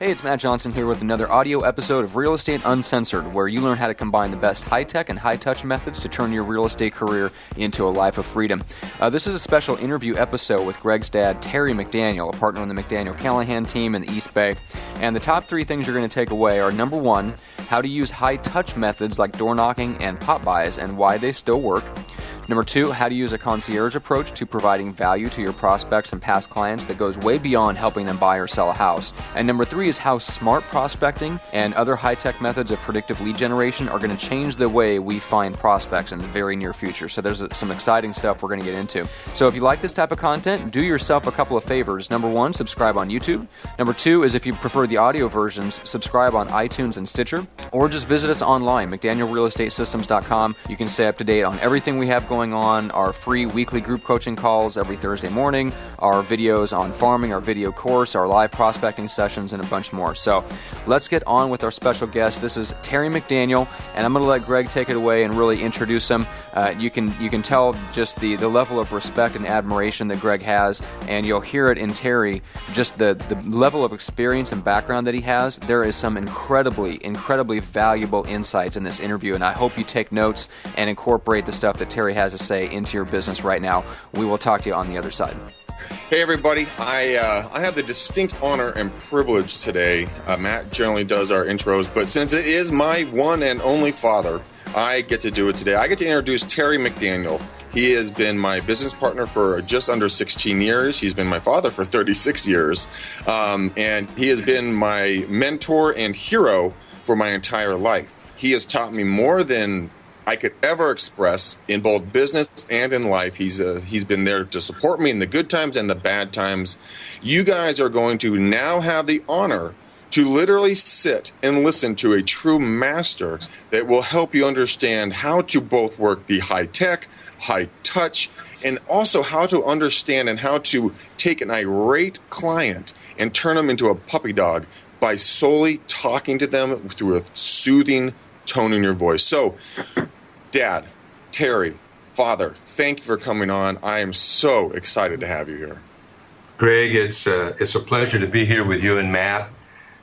Hey, it's Matt Johnson here with another audio episode of Real Estate Uncensored, where you learn how to combine the best high-tech and high-touch methods to turn your real estate career into a life of freedom. This is a special interview episode with Greg's dad, Terry McDaniel, a partner on the McDaniel Callahan team in the East Bay. And the top three things you're going to take away are, number one, how to use high-touch methods like door knocking and pop-bys and why they still work. Number two, how to use a concierge approach to providing value to your prospects and past clients that goes way beyond helping them buy or sell a house. And number three is how smart prospecting and other high-tech methods of predictive lead generation are going to change the way we find prospects in the very near future. So there's some exciting stuff we're going to get into. So if you like this type of content, do yourself a couple of favors. Number one, subscribe on YouTube. Number two is, if you prefer the audio versions, subscribe on iTunes and Stitcher, or just visit us online, McDanielRealEstateSystems.com. You can stay up to date on everything we have going on, our free weekly group coaching calls every Thursday morning, our videos on farming, our video course, our live prospecting sessions, and a bunch more. So let's get on with our special guest. This is Terry McDaniel, and I'm going to let Greg take it away and really introduce him. You can tell just the level of respect and admiration that Greg has, and you'll hear it in Terry, just the level of experience and background that he has. There is some incredibly valuable insights in this interview, and I hope you take notes and incorporate the stuff that Terry has to say into your business right now. We will talk to you on the other side. Hey everybody, I have the distinct honor and privilege today. Matt generally does our intros, but since it is my one and only father, I get to do it today. I get to introduce Terry McDaniel. He has been my business partner for just under 16 years. He's been my father for 36 years. And he has been my mentor and hero for my entire life. He has taught me more than I could ever express in both business and in life. He's been there to support me in the good times and the bad times. You guys are going to now have the honor to literally sit and listen to a true master that will help you understand how to both work the high tech, high touch, and also how to understand and how to take an irate client and turn them into a puppy dog by solely talking to them through a soothing tone in your voice. So, Dad, Terry, Father, thank you for coming on. I am so excited to have you here. Greg, it's a pleasure to be here with you and Matt.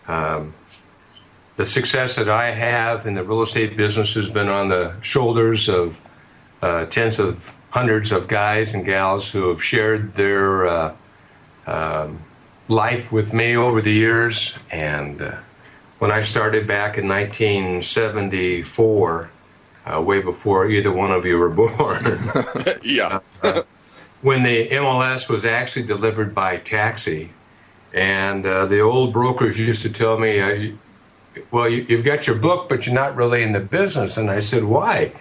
The success that I have in the real estate business has been on the shoulders of tens of hundreds of guys and gals who have shared their life with me over the years. And when I started back in 1974, way before either one of you were born. Yeah. When the MLS was actually delivered by taxi, and the old brokers used to tell me, well, you've got your book, but you're not really in the business. And I said, why?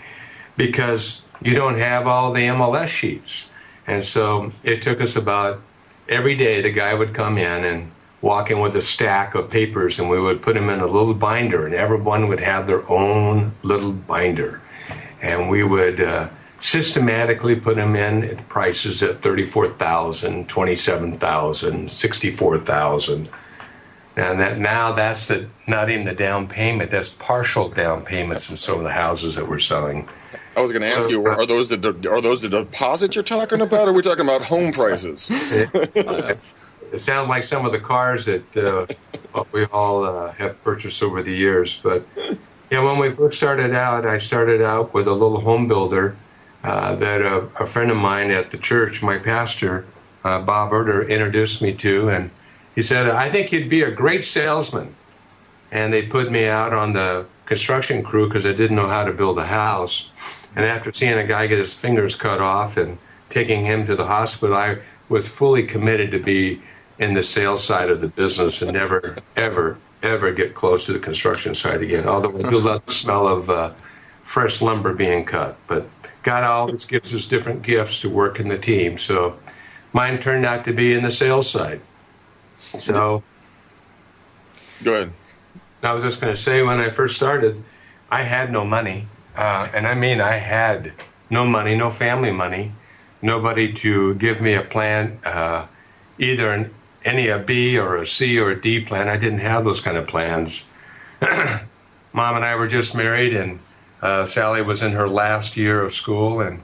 Because you don't have all the MLS sheets. And so it took us about every day, the guy would come in and walk in with a stack of papers, and we would put them in a little binder, and everyone would have their own little binder. And we would systematically put them in at prices at $34,000, $27,000, $64,000. And that's not even the down payment, that's partial down payments in some of the houses that we're selling. I was going to ask you, are those the deposits you're talking about, or are we talking about home prices? It sounds like some of the cars that we all have purchased over the years. But yeah, when we first started out, I started out with a little home builder that a friend of mine at the church, my pastor, Bob Erder, introduced me to. And he said, I think you'd be a great salesman. And they put me out on the construction crew because I didn't know how to build a house. And after seeing a guy get his fingers cut off and taking him to the hospital, I was fully committed to be in the sales side of the business and never, ever, ever get close to the construction side again. Although I do love the smell of fresh lumber being cut. But God always gives us different gifts to work in the team. So mine turned out to be in the sales side. So go ahead. I was just going to say, when I first started, I had no money. And I mean, I had no money, no family money, nobody to give me a plan, either a B or a C or a D plan. I didn't have those kind of plans. Mom and I were just married, and Sally was in her last year of school, and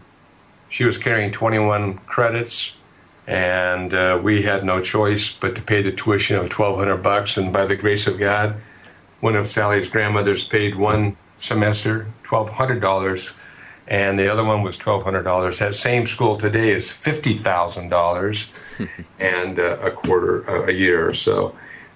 she was carrying 21 credits. and we had no choice but to pay the tuition of $1,200. And by the grace of God, one of Sally's grandmothers paid one semester $1,200, and the other one was $1,200. That same school today is $50,000 and a quarter a year. So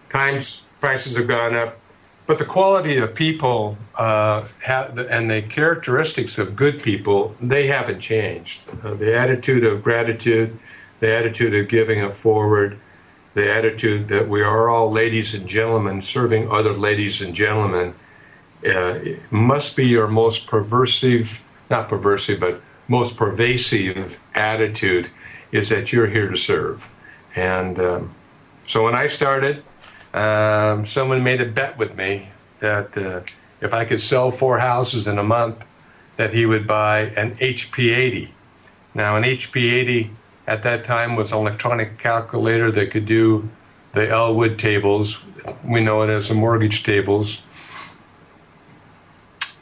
prices have gone up, but the quality of people and the characteristics of good people, they haven't changed. The attitude of gratitude, the attitude of giving it forward, the attitude that we are all ladies and gentlemen serving other ladies and gentlemen, must be your most most pervasive attitude, is that you're here to serve. And so when I started, someone made a bet with me that if I could sell 4 houses in a month, that he would buy an HP-80. Now, an HP-80 at that time was an electronic calculator that could do the Elwood tables. We know it as the mortgage tables.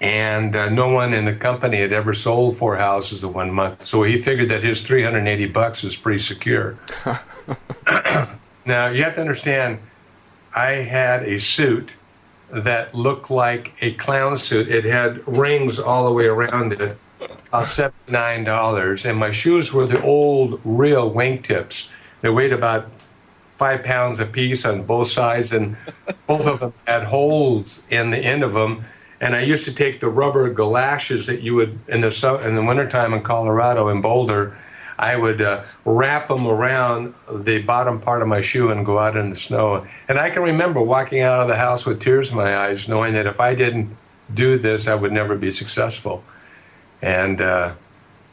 And no one in the company had ever sold 4 houses in 1 month. So he figured that his $380 is pretty secure. Now, you have to understand, I had a suit that looked like a clown suit. It had rings all the way around it, $79. And my shoes were the old real wingtips. They weighed about 5 pounds apiece on both sides, and both of them had holes in the end of them. And I used to take the rubber galoshes that you would, in the wintertime in Colorado, in Boulder, I would wrap them around the bottom part of my shoe and go out in the snow. And I can remember walking out of the house with tears in my eyes, knowing that if I didn't do this, I would never be successful. And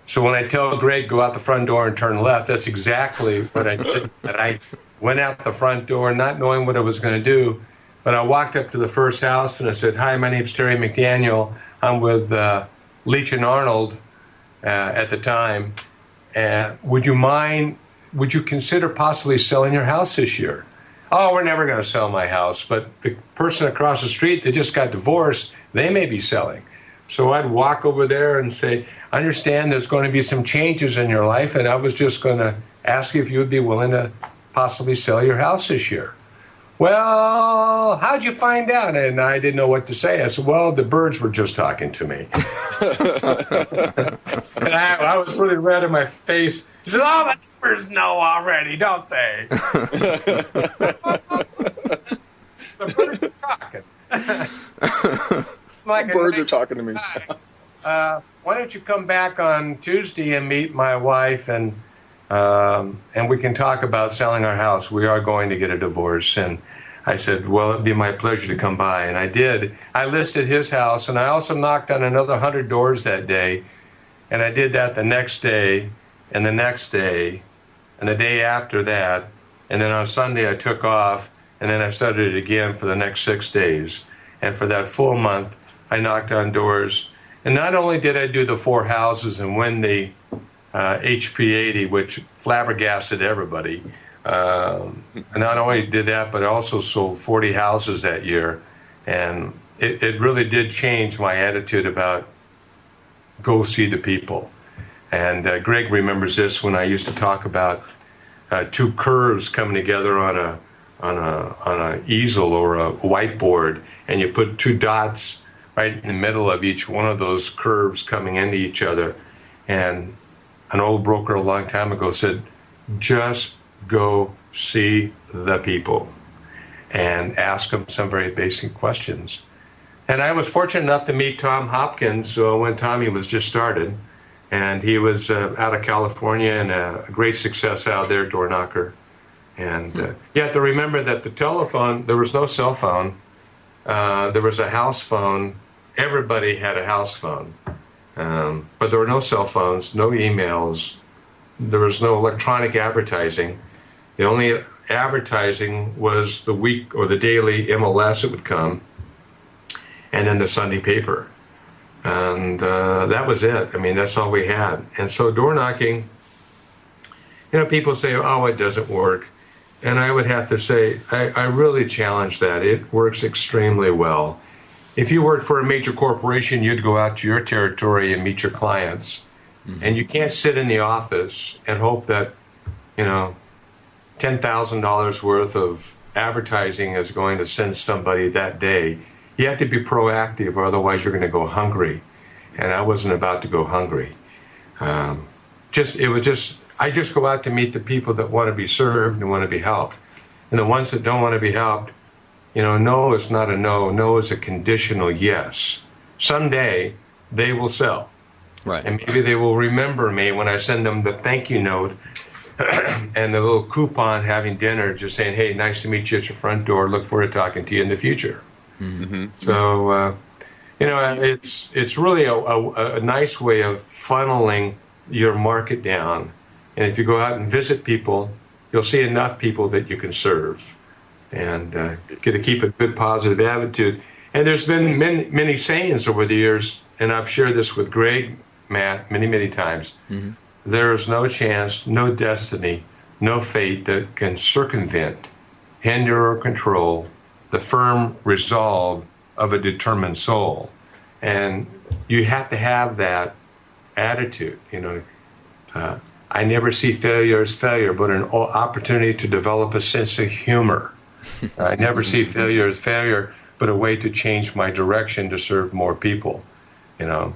so when I tell Greg, go out the front door and turn left, that's exactly what I did. And I went out the front door not knowing what I was going to do. But I walked up to the first house and I said, "Hi, my name's Terry McDaniel. I'm with Leach and Arnold at the time. Would you consider possibly selling your house this year?" "Oh, we're never going to sell my house, but the person across the street that just got divorced, they may be selling." So I'd walk over there and say, "I understand there's going to be some changes in your life, and I was just going to ask you if you would be willing to possibly sell your house this year." "Well, how'd you find out?" And I didn't know what to say. I said, "Well, the birds were just talking to me." And I was really red in my face. He said, "Oh, the birds know already, don't they?" The birds are talking. The birds are talking to me. Why don't you come back on Tuesday and meet my wife, and we can talk about selling our house. We are going to get a divorce." And I said, "Well, it'd be my pleasure to come by." And I did. I listed his house, and I also knocked on another 100 doors that day. And I did that the next day, and the next day, and the day after that. And then on Sunday I took off, and then I started it again for the next 6 days. And for that full month, I knocked on doors. And not only did I do the 4 houses and win the HP-80, which flabbergasted everybody. And not only did that, but I also sold 40 houses that year. And it really did change my attitude about go see the people. And Greg remembers this when I used to talk about 2 curves coming together on a easel or a whiteboard, and you put 2 dots right in the middle of each one of those curves coming into each other. And an old broker a long time ago said, "Just go see the people and ask them some very basic questions." And I was fortunate enough to meet Tom Hopkins when Tommy was just started. And he was out of California and a great success out there, door knocker. And you have to remember that the telephone, there was no cell phone. There was a house phone. Everybody had a house phone. But there were no cell phones, no emails. There was no electronic advertising. The only advertising was the week or the daily MLS that would come, and then the Sunday paper. And that was it. I mean, that's all we had. And so door knocking, people say, "Oh, it doesn't work." And I would have to say, I really challenge that. It works extremely well. If you worked for a major corporation, you'd go out to your territory and meet your clients. Mm-hmm. And you can't sit in the office and hope that $10,000 worth of advertising is going to send somebody that day. You have to be proactive, or otherwise you're going to go hungry. And I wasn't about to go hungry. I just go out to meet the people that want to be served and want to be helped. And the ones that don't want to be helped, no is not a no. No is a conditional yes. Someday they will sell. Right. And maybe they will remember me when I send them the thank you note and the little coupon having dinner, just saying, hey, nice to meet you at your front door. Look forward to talking to you in the future. Mm-hmm. So, it's really a nice way of funneling your market down. And if you go out and visit people, you'll see enough people that you can serve. And get to keep a good, positive attitude. And there's been many sayings over the years, and I've shared this with Greg, Matt, many times. Mm-hmm. There is no chance, no destiny, no fate that can circumvent, hinder, or control the firm resolve of a determined soul. And you have to have that attitude. I never see failure as failure, but an opportunity to develop a sense of humor. I never see failure as failure, but a way to change my direction to serve more people. And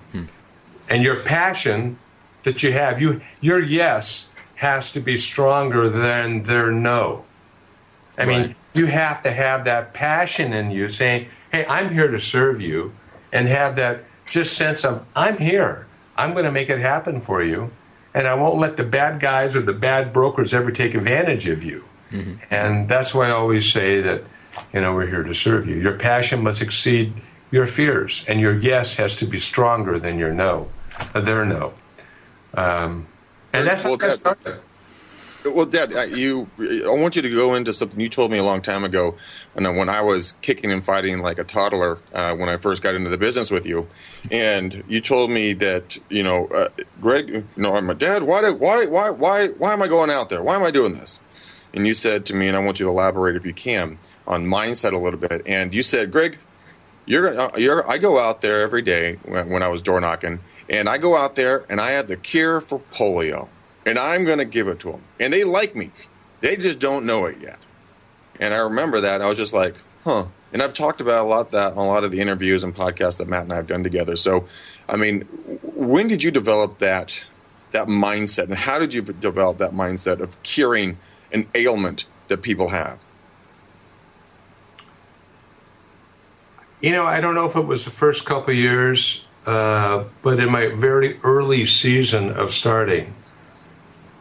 your passion that you have, your yes has to be stronger than their no. I mean, you have to have that passion in you saying, hey, I'm here to serve you, and have that just sense of, I'm here. I'm going to make it happen for you, and I won't let the bad guys or the bad brokers ever take advantage of you. Mm-hmm. And that's why I always say that, we're here to serve you. Your passion must exceed your fears, and your yes has to be stronger than your no, their no. And that's how I started. Well, Dad, I want you to go into something you told me a long time ago, when I was kicking and fighting like a toddler when I first got into the business with you, and you told me that Greg, I'm my dad. Why am I going out there? Why am I doing this? And you said to me, and I want you to elaborate if you can on mindset a little bit. And you said, Greg, I go out there every day when I was door knocking, and I go out there and I have the cure for polio. And I'm going to give it to them. And they like me. They just don't know it yet. And I remember that. I was just like, huh. And I've talked about a lot of the interviews and podcasts that Matt and I have done together. So, I mean, when did you develop that mindset? And how did you develop that mindset of curing an ailment that people have? I don't know if it was the first couple of years, but in my very early season of starting,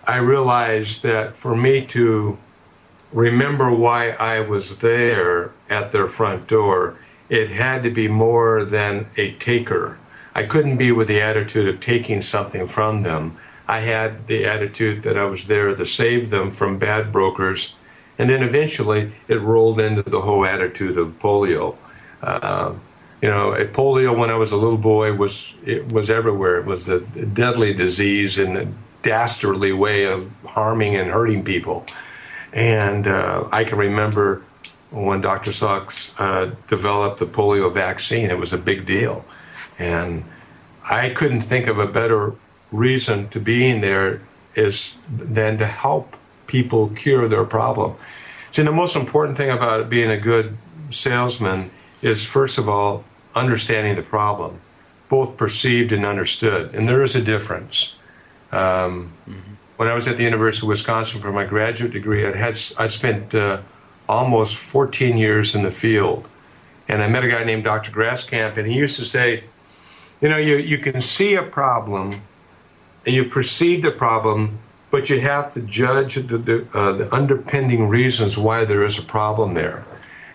I realized that for me to remember why I was there at their front door, it had to be more than a taker. I couldn't be with the attitude of taking something from them. I had the attitude that I was there to save them from bad brokers, and then eventually it rolled into the whole attitude of polio. Polio when I was a little boy was everywhere. It was a deadly disease and a dastardly way of harming and hurting people. And I can remember when Dr. Sachs developed the polio vaccine, it was a big deal. And I couldn't think of a better reason to being there than to help people cure their problem. See, the most important thing about being a good salesman is, first of all, understanding the problem, both perceived and understood. And there is a difference. When I was at the University of Wisconsin for my graduate degree, I spent almost 14 years in the field. And I met a guy named Dr. Grasskamp, and he used to say, you can see a problem and you perceive the problem, but you have to judge the underpinning reasons why there is a problem there.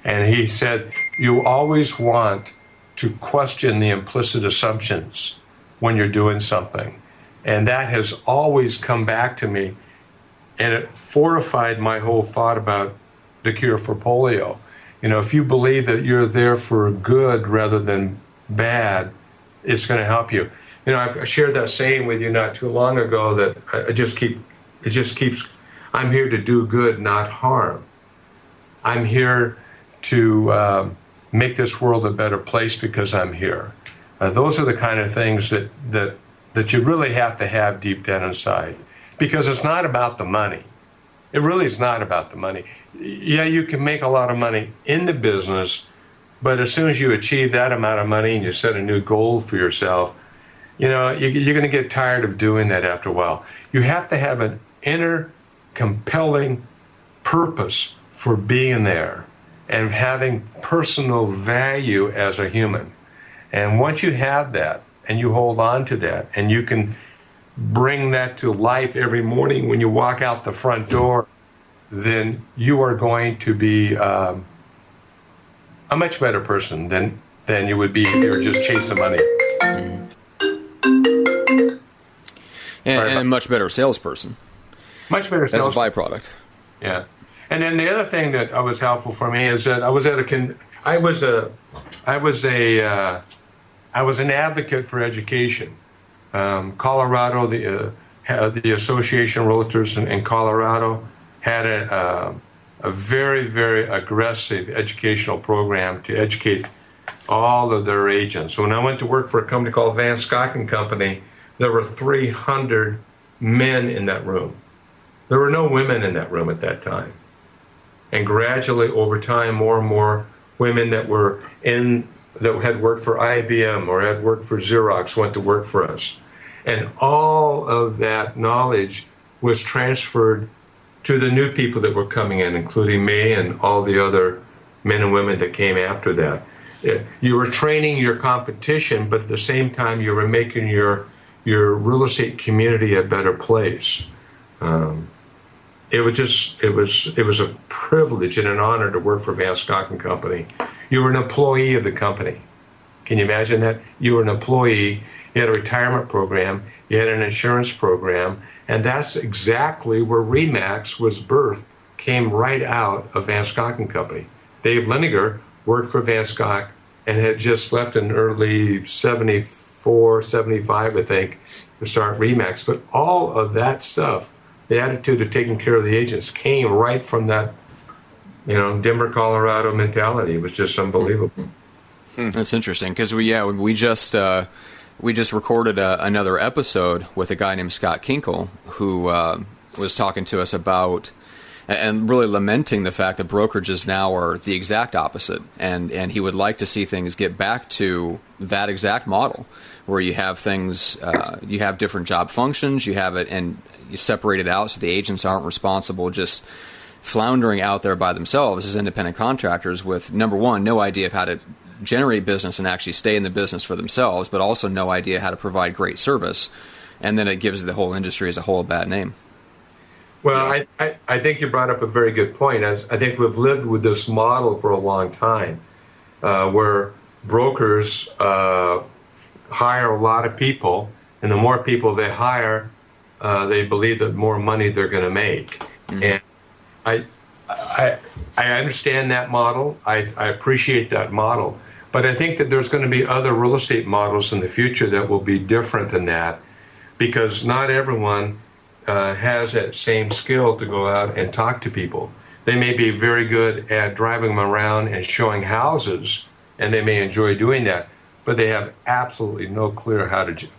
And he said, you always want to question the implicit assumptions when you're doing something. And that has always come back to me, and it fortified my whole thought about the cure for polio. If you believe that you're there for good rather than bad, it's going to help you. I've shared that saying with you not too long ago that it just keeps, I'm here to do good, not harm. I'm here to make this world a better place because I'm here. Those are the kind of things that you really have to have deep down inside, because it's not about the money. It really is not about the money. Yeah, you can make a lot of money in the business, but as soon as you achieve that amount of money and you set a new goal for yourself, you're going to get tired of doing that after a while. You have to have an inner compelling purpose for being there and having personal value as a human. And once you have that and you hold on to that and you can bring that to life every morning when you walk out the front door, then you are going to be a much better person than you would be if you were just chasing money. And a much better salesperson. Much better salesperson. That's a byproduct. Yeah. And then the other thing that was helpful for me is that I was an advocate for education. Colorado, the Association of Realtors in Colorado had a very, very aggressive educational program to educate all of their agents. So when I went to work for a company called Van Skock & Company, there were 300 men in that room. There were no women in that room at that time. And gradually, over time, more and more women that had worked for IBM or had worked for Xerox went to work for us. And all of that knowledge was transferred to the new people that were coming in, including me and all the other men and women that came after that. You were training your competition, but at the same time, you were making your real estate community a better place. It was a privilege and an honor to work for Van Skock & Company. You were an employee of the company. Can you imagine that? You were an employee. You had a retirement program. You had an insurance program. And that's exactly where RE/MAX was birthed, came right out of Van Skock & Company. Dave Liniger worked for Van Skock and had just left in early 74, 75, I think, to start RE/MAX. But all of that stuff, the attitude of taking care of the agents, came right from that, Denver, Colorado mentality. It was just unbelievable. That's interesting because we just recorded another episode with a guy named Scott Kinkle who was talking to us about and really lamenting the fact that brokerages now are the exact opposite, and he would like to see things get back to that exact model where you have things, you have different job functions, you have it, and you separate it out so the agents aren't responsible just floundering out there by themselves as independent contractors with, number one, no idea of how to generate business and actually stay in the business for themselves, but also no idea how to provide great service. And then it gives the whole industry as a whole a bad name. Well, I think you brought up a very good point. As I think we've lived with this model for a long time, where brokers hire a lot of people, and the more people they hire, they believe that more money they're going to make. Mm-hmm. And I understand that model. I appreciate that model. But I think that there's going to be other real estate models in the future that will be different than that, because not everyone has that same skill to go out and talk to people. They may be very good at driving them around and showing houses, and they may enjoy doing that, but they have absolutely no clarity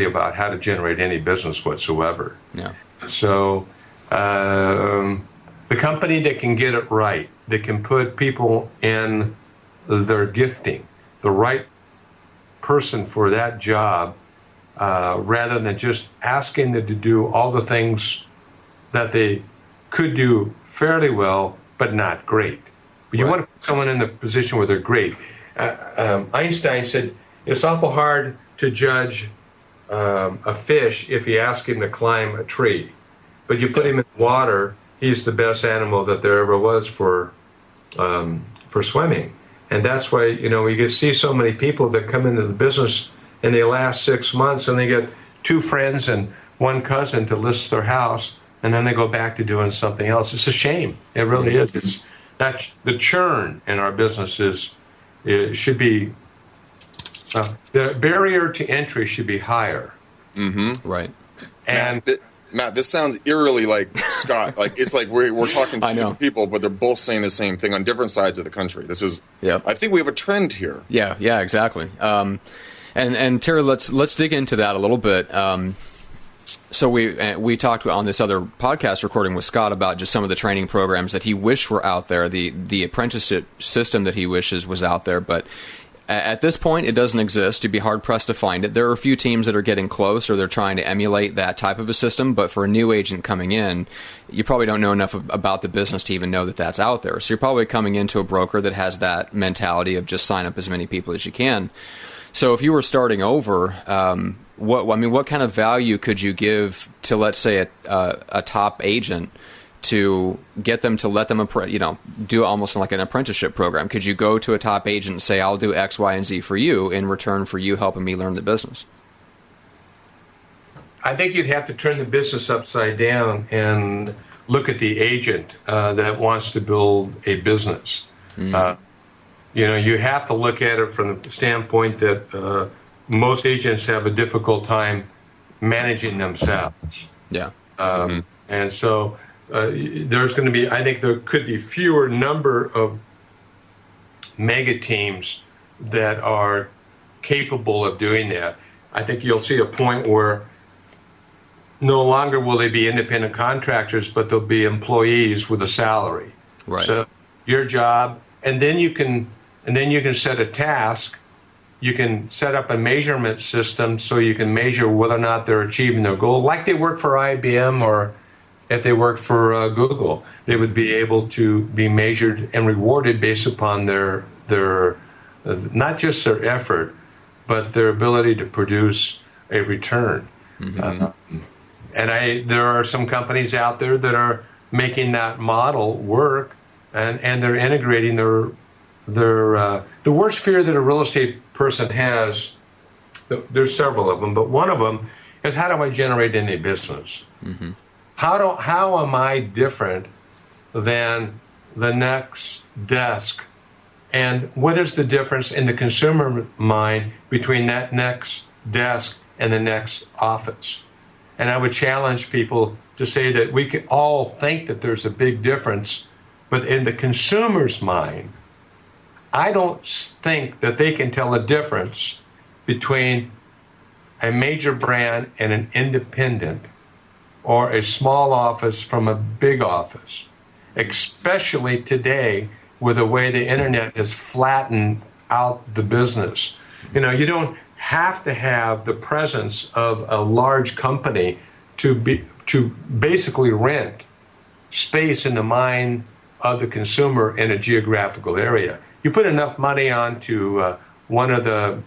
about how to generate any business whatsoever. Yeah. So the company that can get it right, that can put people in their gifting, the right person for that job, rather than just asking them to do all the things that they could do fairly well, but not great. But you want to put someone in the position where they're great. Einstein said it's awful hard to judge a fish if you ask him to climb a tree. But you put him in water, he's the best animal that there ever was for swimming. And that's why, you can see so many people that come into the business and they last 6 months and they get 2 friends and 1 cousin to list their house, and then they go back to doing something else. It's a shame. It really is. It's that the churn in our business it should be, the barrier to entry should be higher. Mm-hmm. Right. And Matt, this sounds eerily like Scott. Like it's like we're talking to 2 people, but they're both saying the same thing on different sides of the country. This is, I think we have a trend here. Yeah, exactly. And Terry, let's dig into that a little bit. So we talked on this other podcast recording with Scott about just some of the training programs that he wished were out there, the apprenticeship system that he wishes was out there, but at this point it doesn't exist. You'd be hard pressed to find it. There are a few teams that are getting close, or they're trying to emulate that type of a system, but for a new agent coming in, you probably don't know enough about the business to even know that that's out there. So you're probably coming into a broker that has that mentality of just sign up as many people as you can. So if you were starting over, what kind of value could you give to, let's say, a top agent to get them to let them, do almost like an apprenticeship program? Could you go to a top agent and say, I'll do X, Y, and Z for you in return for you helping me learn the business? I think you'd have to turn the business upside down and look at the agent that wants to build a business. You have to look at it from the standpoint that most agents have a difficult time managing themselves. Yeah. And so there's going to be, I think there could be fewer number of mega teams that are capable of doing that. I think you'll see a point where no longer will they be independent contractors, but they'll be employees with a salary. Right. So your job, and then you can set a task. You can set up a measurement system so you can measure whether or not they're achieving their goal. Like they work for IBM, or if they work for Google, they would be able to be measured and rewarded based upon their not just their effort, but their ability to produce a return. There are some companies out there that are making that model work, and they're integrating the worst fear that a real estate person has. There's several of them, but one of them is, how do I generate any business? How am I different than the next desk? And what is the difference in the consumer mind between that next desk and the next office? And I would challenge people to say that we can all think that there's a big difference, but in the consumer's mind, I don't think that they can tell a difference between a major brand and an independent, or a small office from a big office, especially today with the way the internet has flattened out the business. You don't have to have the presence of a large company to basically rent space in the mind of the consumer in a geographical area. You put enough money onto one of the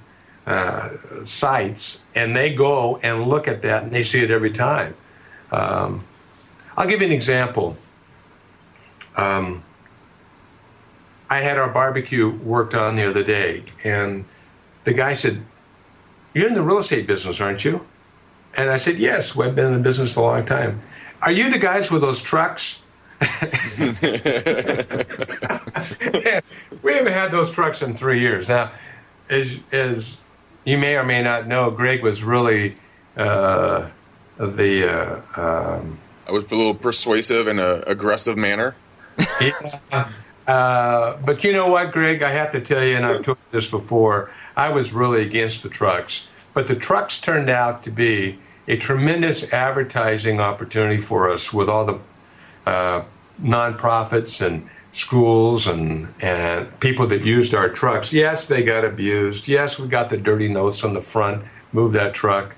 sites, and they go and look at that, and they see it every time. I'll give you an example. I had our barbecue worked on the other day, and the guy said, "You're in the real estate business, aren't you?" And I said, "Yes, we've been in the business a long time." "Are you the guys with those trucks?" We haven't had those trucks in 3 years. Now, as you may or may not know, Greg was really I was a little persuasive in an aggressive manner. But you know what, Greg? I have to tell you, and I've told you this before, I was really against the trucks. But the trucks turned out to be a tremendous advertising opportunity for us, with all the nonprofits and schools and people that used our trucks. Yes, they got abused. Yes, we got the dirty notes on the front, move that truck.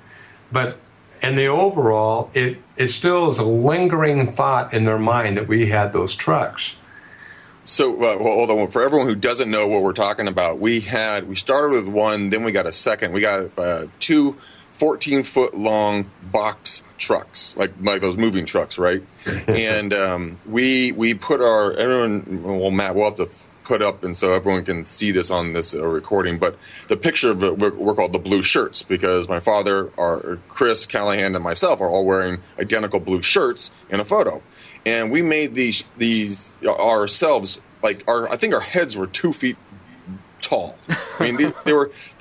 But in the overall, it still is a lingering thought in their mind that we had those trucks. So, hold on. For everyone who doesn't know what we're talking about, we started with one, then we got a second. We got two 14-foot long box trucks, like those moving trucks, right? And we put Matt, we'll have to put up, and so everyone can see this on this recording, but the picture of it, we're called the blue shirts, because my father, Chris Callahan, and myself are all wearing identical blue shirts in a photo. And we made these ourselves, I think our heads were 2 feet tall. I mean, they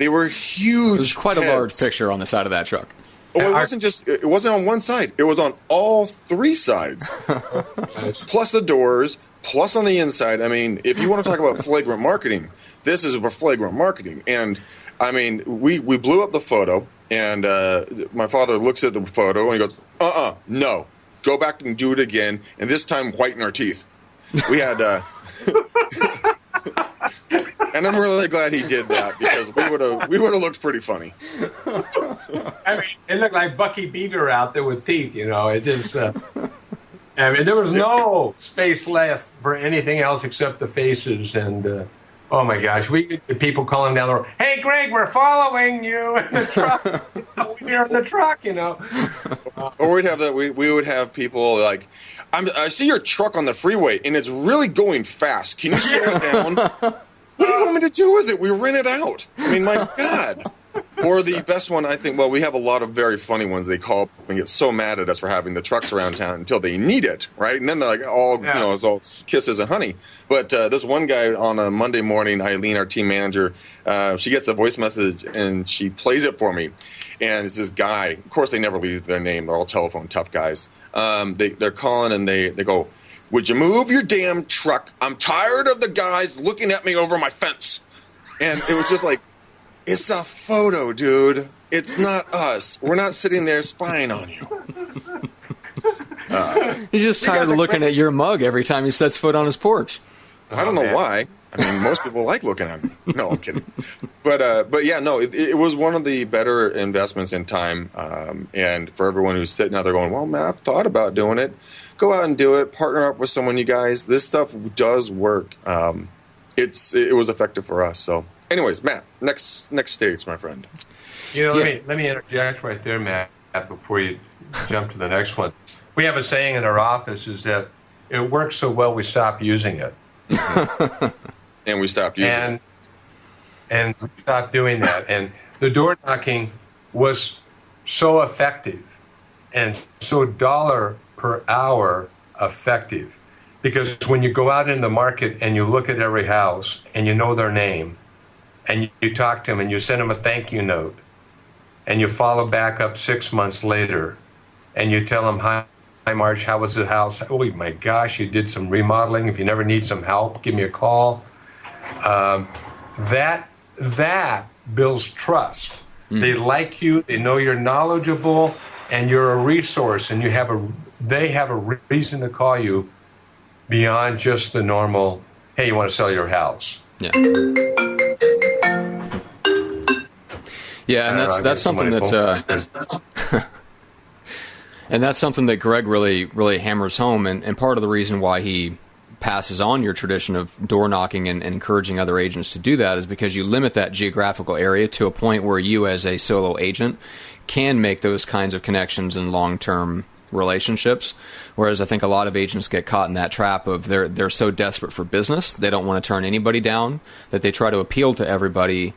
were huge. There's quite heads. A large picture on the side of that truck. Oh, it wasn't on one side. It was on all three sides. Plus the doors, Plus on the inside, I mean, if you want to talk about flagrant marketing, this is flagrant marketing. And I mean, we blew up the photo, and my father looks at the photo and he goes, no, go back and do it again, and this time whiten our teeth. We had, and I'm really glad he did that, because we would have looked pretty funny. I mean, it looked like Bucky Beaver out there with teeth, you know. It just, I mean, there was no space left for anything else except the faces. And, oh my gosh, we get people calling down the road, "Hey, Greg, we're following you in the truck." We're in the truck, you know. Or we would have people like, I see your truck on the freeway, and it's really going fast. Can you slow it down? What do you want me to do with it? We rent it out. I mean, my God. Or the best one, I think, well, we have a lot of very funny ones. They call up and get so mad at us for having the trucks around town until they need it, right? And then they're like, it's all kisses and honey. But this one guy on a Monday morning, Eileen, our team manager, she gets a voice message and she plays it for me. And it's this guy. Of course, they never leave their name. They're all telephone tough guys. They're calling and they go, "Would you move your damn truck? I'm tired of the guys looking at me over my fence." And it was just like, it's a photo, dude. It's not us. We're not sitting there spying on you. He's just tired of looking at your mug every time he sets foot on his porch. I don't know why. I mean, most people like looking at me. No, I'm kidding. But yeah, no, it was one of the better investments in time. And for everyone who's sitting out there going, "Well, man, I've thought about doing it," go out and do it. Partner up with someone, you guys. This stuff does work. It was effective for us. So, anyways, Matt, next stage, my friend. You know, let me interject right there, Matt, before you jump to the next one. We have a saying in our office is that it works so well we stop using it. And we stopped using it. And we stopped doing that. And the door knocking was so effective and so dollar per hour effective. Because when you go out in the market and you look at every house and you know their name and you talk to them and you send them a thank you note and you follow back up 6 months later and you tell them, "Hi, Marge, how was the house? Oh, my gosh, you did some remodeling. If you never need some help, give me a call." That builds trust. They like you. They know you're knowledgeable and you're a resource, and they have a reason to call you beyond just the normal, "Hey, you want to sell your house?" Yeah. Yeah, and that's something that and that's something that Greg really hammers home, and part of the reason why he passes on your tradition of door knocking and encouraging other agents to do that is because you limit that geographical area to a point where you as a solo agent can make those kinds of connections in long-term relationships, whereas I think a lot of agents get caught in that trap of they're so desperate for business, they don't want to turn anybody down, that they try to appeal to everybody,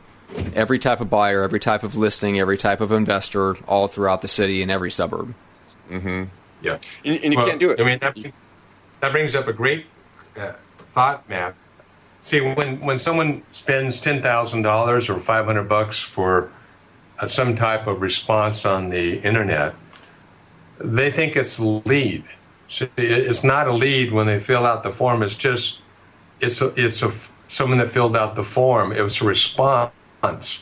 every type of buyer, every type of listing, every type of investor, all throughout the city and every suburb. Mm-hmm. Yeah. And you can't do it. I mean, that brings up a great thought, Matt. See, when someone spends $10,000 or $500 for some type of response on the internet, they think it's a lead. So it's not a lead when they fill out the form. It's just someone that filled out the form. It was a response.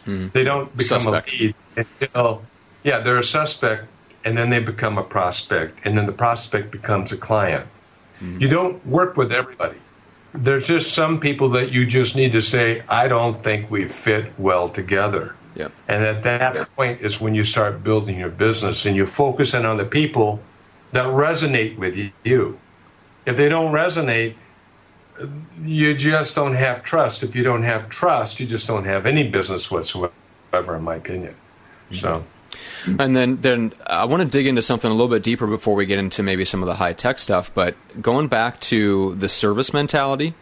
They don't become suspect. A lead until they're a suspect, and then they become a prospect, and then the prospect becomes a client. You don't work with everybody. There's just some people that you just need to say, "I don't think we fit well together." Yep. And at that point is when you start building your business and you focus in on the people that resonate with you. If they don't resonate, you just don't have trust. If you don't have trust, you just don't have any business whatsoever, in my opinion. So. And then I want to dig into something a little bit deeper before we get into maybe some of the high-tech stuff, but going back to the service mentality,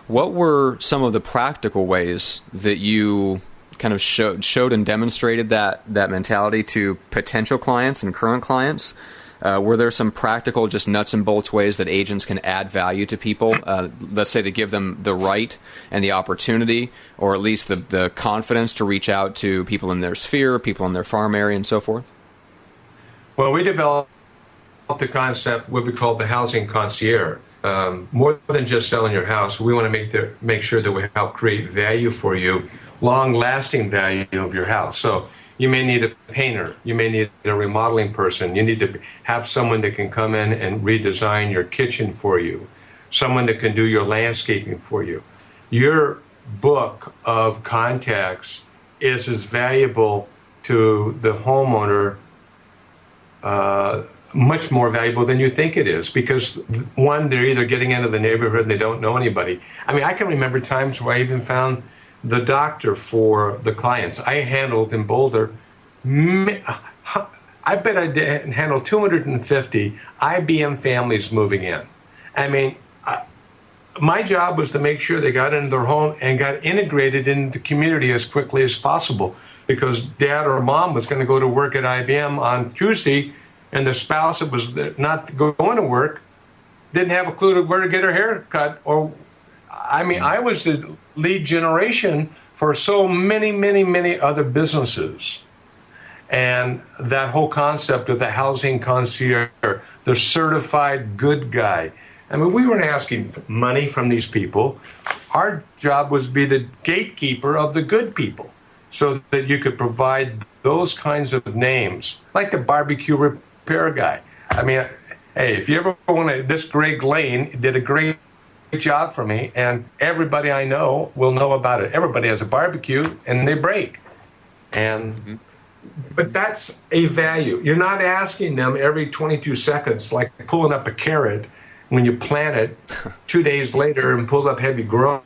what were some of the practical ways that you kind of showed and demonstrated that mentality to potential clients and current clients? Were there some practical, just nuts and bolts ways that agents can add value to people? Let's say to give them the right and the opportunity, or at least the confidence to reach out to people in their sphere, people in their farm area, and so forth? Well, we developed the concept, what we call the housing concierge. more than just selling your house. We want to make sure that we help create value for you, long-lasting value of your house. So you may need a painter, you may need a remodeling person, you need to have someone that can come in and redesign your kitchen for you, someone that can do your landscaping for you. Your book of contacts is as valuable to the homeowner, much more valuable than you think it is, because one, they're either getting into the neighborhood and they don't know anybody. I mean, I can remember times where I even found the doctor for the clients. I handled in Boulder, I bet I did handle 250 IBM families moving in. I mean, my job was to make sure they got into their home and got integrated into the community as quickly as possible, because dad or mom was going to go to work at IBM on Tuesday, and the spouse that was not going to work didn't have a clue to where to get her hair cut. Or, I mean, I was the lead generation for so many, many, many other businesses. And that whole concept of the housing concierge, the certified good guy. I mean, we weren't asking money from these people. Our job was to be the gatekeeper of the good people, so that you could provide those kinds of names, like the barbecue repair guy. I mean, hey, if you ever want to, this Greg Lane did a great job for me, and everybody I know will know about it. Everybody has a barbecue, and they break. And but that's a value. You're not asking them every 22 seconds, like pulling up a carrot when you plant it 2 days later and pull up, have you grown?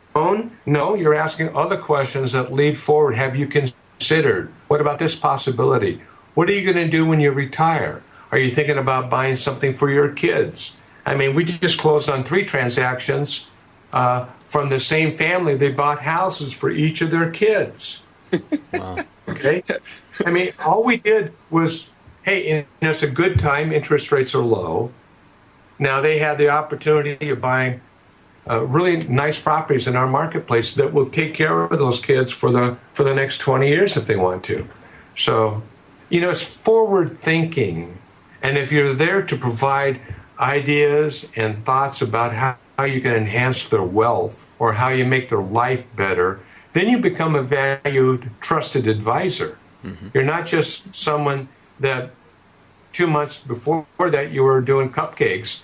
No, you're asking other questions that lead forward. Have you considered? What about this possibility? What are you going to do when you retire? Are you thinking about buying something for your kids? I mean, we just closed on 3 transactions from the same family. They bought houses for each of their kids. Wow. Okay? I mean, all we did was, hey, it's a good time. Interest rates are low. Now, they had the opportunity of buying really nice properties in our marketplace that will take care of those kids for the next 20 years if they want to. So, it's forward thinking. And if you're there to provide ideas and thoughts about how you can enhance their wealth or how you make their life better, then you become a valued, trusted advisor. Mm-hmm. You're not just someone that 2 months before that you were doing cupcakes.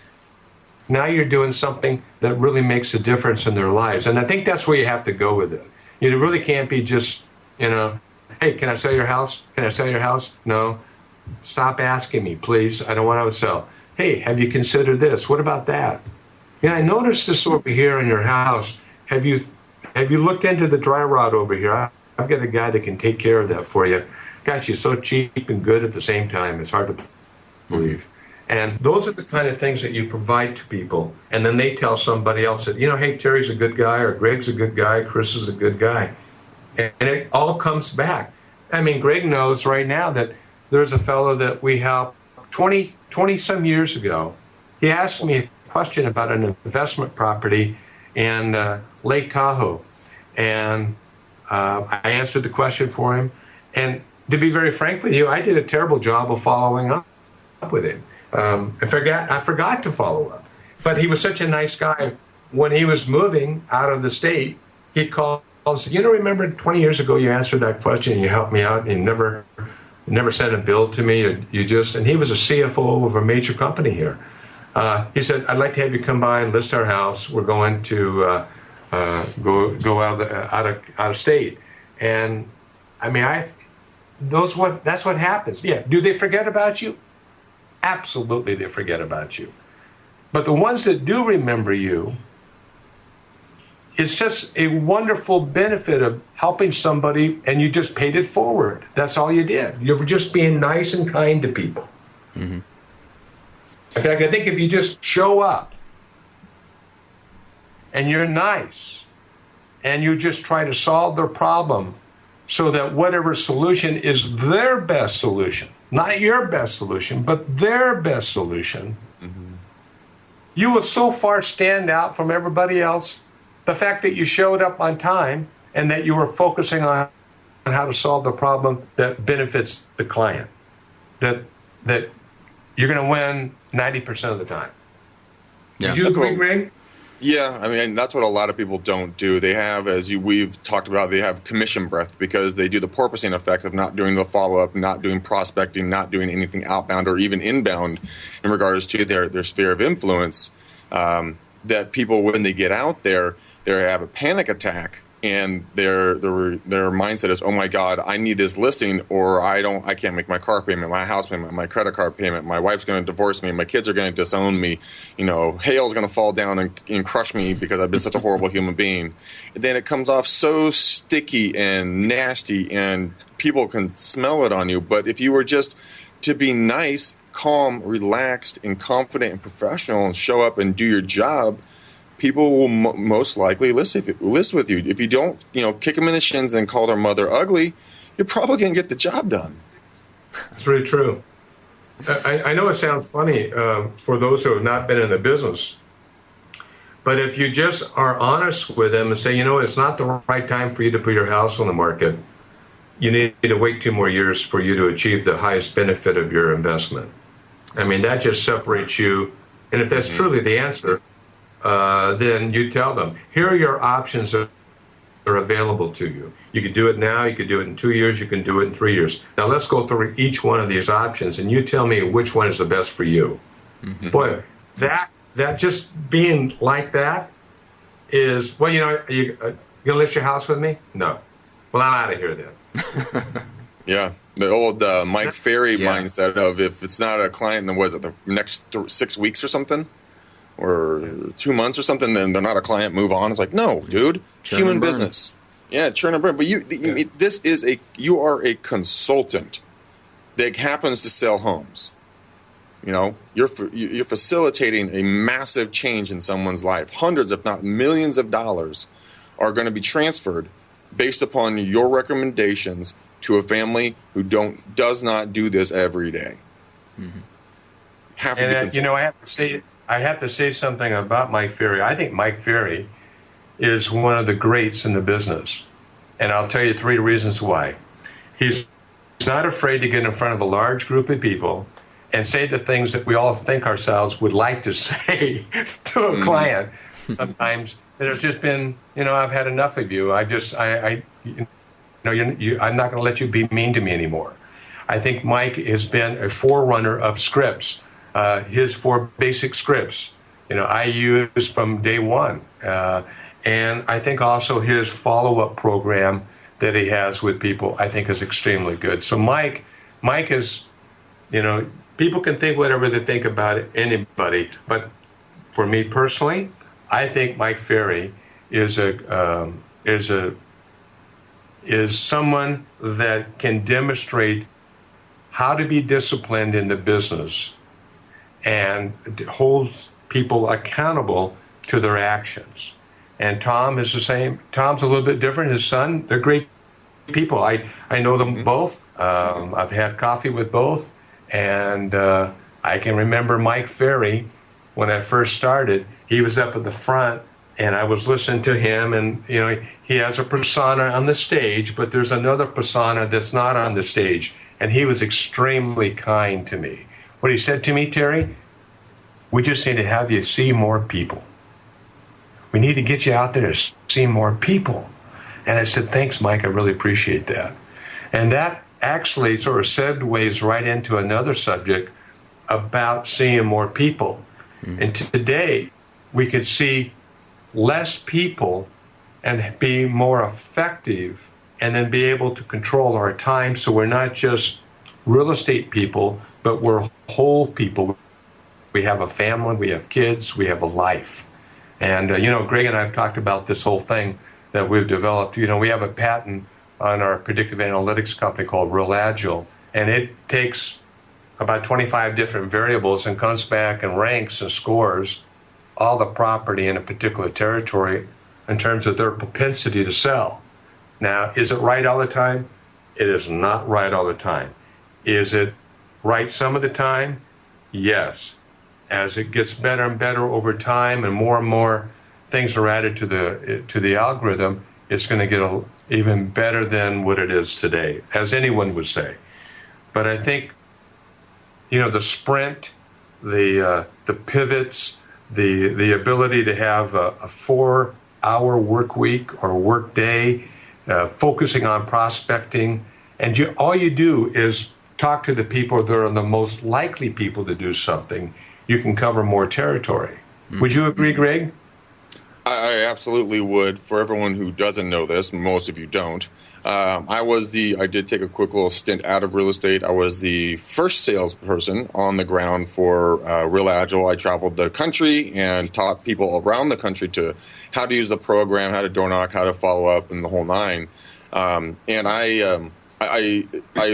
Now you're doing something that really makes a difference in their lives. And I think that's where you have to go with it. You really can't be just, hey, can I sell your house? Can I sell your house? No. Stop asking me, please. I don't want to sell. Hey, have you considered this? What about that? Yeah, I noticed this over here in your house. Have you looked into the dry rot over here? I've got a guy that can take care of that for you. Gosh, you're so cheap and good at the same time. It's hard to believe. And those are the kind of things that you provide to people. And then they tell somebody else that, hey, Terry's a good guy, or Greg's a good guy, Chris is a good guy. And it all comes back. I mean, Greg knows right now that there's a fellow that we helped 20 some years ago. He asked me a question about an investment property in Lake Tahoe. And I answered the question for him. And to be very frank with you, I did a terrible job of following up with him. I forgot to follow up. But he was such a nice guy. When he was moving out of the state, he'd call and say, remember 20 years ago you answered that question and you helped me out and you never sent a bill to me. And he was a CFO of a major company here. He said, I'd like to have you come by and list our house. We're going to go out of state. And I mean, that's what happens. Yeah. Do they forget about you? Absolutely, they forget about you. But the ones that do remember you, it's just a wonderful benefit of helping somebody, and you just paid it forward. That's all you did. You were just being nice and kind to people. Mm-hmm. In fact, I think if you just show up and you're nice and you just try to solve their problem so that whatever solution is their best solution, not your best solution, but their best solution, mm-hmm. you will so far stand out from everybody else. The fact that you showed up on time and that you were focusing on how to solve the problem that benefits the client, that you're going to win 90% of the time. Yeah. Did you agree, Greg? Yeah, I mean, that's what a lot of people don't do. They have, we've talked about, they have commission breath because they do the porpoising effect of not doing the follow-up, not doing prospecting, not doing anything outbound or even inbound in regards to their sphere of influence. That people, when they get out there, they have a panic attack, and their mindset is, oh my God, I need this listing, or I can't make my car payment, my house payment, my credit card payment, my wife's going to divorce me, my kids are going to disown me, hail's going to fall down and crush me because I've been such a horrible human being. And then it comes off so sticky and nasty, and people can smell it on you. But if you were just to be nice, calm, relaxed, and confident and professional and show up and do your job, people will most likely list with you. If you don't, kick them in the shins and call their mother ugly, you're probably going to get the job done. That's really true. I know it sounds funny for those who have not been in the business, but if you just are honest with them and say, it's not the right time for you to put your house on the market, you need to wait 2 more years for you to achieve the highest benefit of your investment. I mean, that just separates you. And if that's truly the answer, then you tell them, here are your options that are available to you. You could do it now, you could do it in 2 years, you can do it in 3 years. Now let's go through each one of these options, and you tell me which one is the best for you. Mm-hmm. Boy, that just being like that is, well, you going to list your house with me? No. Well, I'm out of here then. Yeah. The old Mike Ferry mindset of, if it's not a client, then what is it, the next 6 weeks or something? Or 2 months or something, then they're not a client, move on. It's like, no, dude, churn human business. Yeah, churn and burn. But you are a consultant that happens to sell homes. You're facilitating a massive change in someone's life. Hundreds, if not millions of dollars are going to be transferred based upon your recommendations to a family who does not do this every day. Mm-hmm. I have to say something about Mike Ferry. I think Mike Ferry is one of the greats in the business. And I'll tell you 3 reasons why. He's not afraid to get in front of a large group of people and say the things that we all think ourselves would like to say to a client sometimes. That it's just been, I've had enough of you. I'm not going to let you be mean to me anymore. I think Mike has been a forerunner of scripts. His 4 basic scripts, I used from day one. And I think also his follow-up program that he has with people, I think is extremely good. So Mike is, people can think whatever they think about anybody. But for me personally, I think Mike Ferry is someone that can demonstrate how to be disciplined in the business and holds people accountable to their actions. And Tom is the same. Tom's a little bit different. His son, they're great people. I know them both. I've had coffee with both. And I can remember Mike Ferry, when I first started, he was up at the front, and I was listening to him, and he has a persona on the stage, but there's another persona that's not on the stage. And he was extremely kind to me. What he said to me, Terry, we just need to have you see more people. We need to get you out there to see more people. And I said, thanks, Mike, I really appreciate that. And that actually sort of segues right into another subject about seeing more people. Mm-hmm. And today, we could see less people and be more effective, and then be able to control our time, so we're not just real estate people, but we're whole people. We have a family, we have kids, we have a life. And, Greg and I have talked about this whole thing that we've developed. We have a patent on our predictive analytics company called Real Agile, and it takes about 25 different variables and comes back and ranks and scores all the property in a particular territory in terms of their propensity to sell. Now, is it right all the time? It is not right all the time. Is it right some of the time? Yes. As it gets better and better over time and more things are added to the algorithm, it's going to get even better than what it is today, as anyone would say. But I think, the sprint, the pivots, the ability to have a 4-hour work week or work day, focusing on prospecting, and all you do is talk to the people that are the most likely people to do something. You can cover more territory. Would you agree, Greg? I absolutely would. For everyone who doesn't know this, most of you don't, I did take a quick little stint out of real estate. I was the first salesperson on the ground for Real Agile. I traveled the country and taught people around the country how to use the program, how to door knock, how to follow up, and the whole nine. And I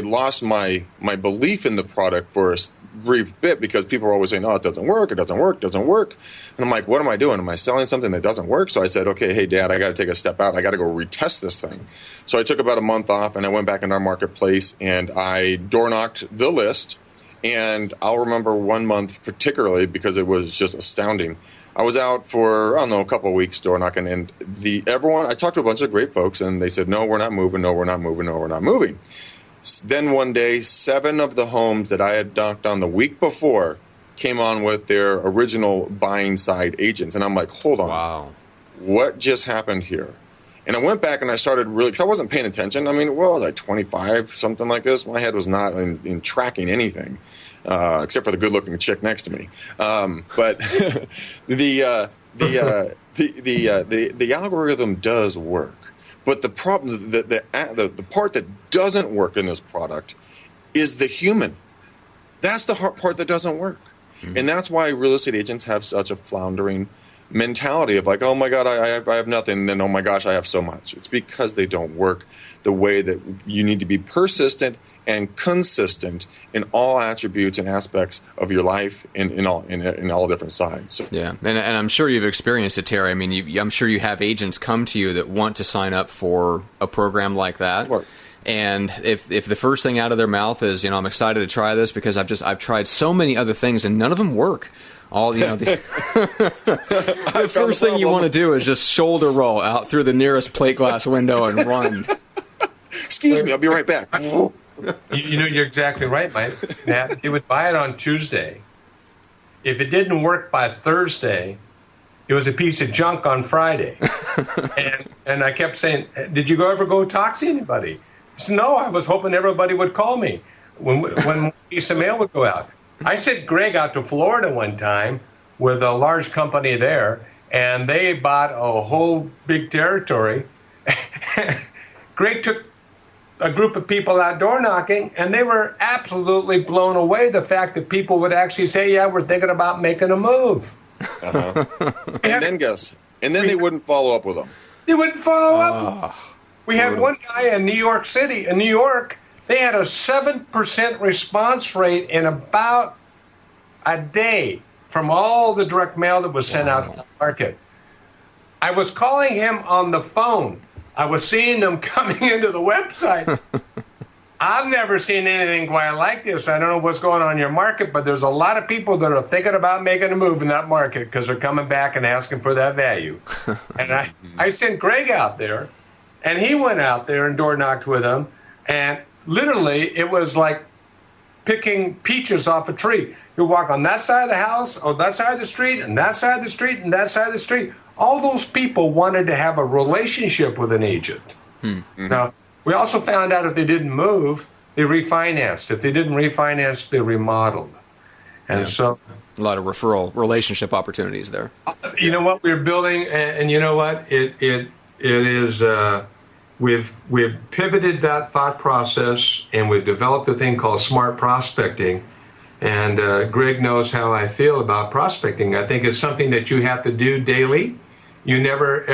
lost my belief in the product for a brief bit because people were always saying, "Oh, it doesn't work, it doesn't work, it doesn't work." And I'm like, "What am I doing? Am I selling something that doesn't work?" So I said, "Okay, hey, Dad, I got to take a step out. I got to go retest this thing." So I took about a month off and I went back into our marketplace and I door knocked the list. And I'll remember one month particularly because it was just astounding. I was out for, I don't know, a couple of weeks door knocking, and I talked to a bunch of great folks, and they said, "No, we're not moving, no, we're not moving, no, we're not moving." Then one day, 7 of the homes that I had knocked on the week before came on with their original buying side agents. And I'm like, hold on. Wow. What just happened here? And I went back and I started really, because I wasn't paying attention. I mean, well, I was like 25, something like this. My head was not in tracking anything, except for the good-looking chick next to me. But the algorithm does work. But the problem, the part that doesn't work in this product is the human. That's the hard part that doesn't work. Mm-hmm. And that's why real estate agents have such a floundering mentality of like, "Oh my God, I have nothing." And then, "Oh my gosh, I have so much." It's because they don't work the way that you need to be persistent and consistent in all attributes and aspects of your life in all different sides. So, yeah, and I'm sure you've experienced it, Terry. I mean, I'm sure you have agents come to you that want to sign up for a program like that. Sure. And if the first thing out of their mouth is, "I'm excited to try this because I've tried so many other things and none of them work." The first thing you want to do is just shoulder roll out through the nearest plate glass window and run. "Excuse me, I'll be right back." You're exactly right, Mike. Matt, they would buy it on Tuesday. If it didn't work by Thursday, it was a piece of junk on Friday. and I kept saying, "Did you ever go talk to anybody?" I said, "No, I was hoping everybody would call me when a piece of mail would go out." I sent Greg out to Florida one time with a large company there, and they bought a whole big territory. Greg took a group of people out door knocking, and they were absolutely blown away the fact that people would actually say, "Yeah, we're thinking about making a move." Uh-huh. And then they wouldn't follow up with them. They wouldn't follow up. We had one guy in New York City, in New York, they had a 7% response rate in about a day from all the direct mail that was sent out to the market. I was calling him on the phone. I was seeing them coming into the website. I've never seen anything quite like this. I don't know what's going on in your market, but there's a lot of people that are thinking about making a move in that market because they're coming back and asking for that value. And I sent Greg out there, and he went out there and door knocked with them. And literally, it was like picking peaches off a tree. You walk on that side of the house, or that side of the street, and that side of the street, and that side of the street. All those people wanted to have a relationship with an agent. Mm-hmm. Now, we also found out if they didn't move, they refinanced. If they didn't refinance, they remodeled. And so a lot of referral relationship opportunities there. You know what we're building, and you know what it is. We've pivoted that thought process, and we've developed a thing called smart prospecting. And Greg knows how I feel about prospecting. I think it's something that you have to do daily. You're never,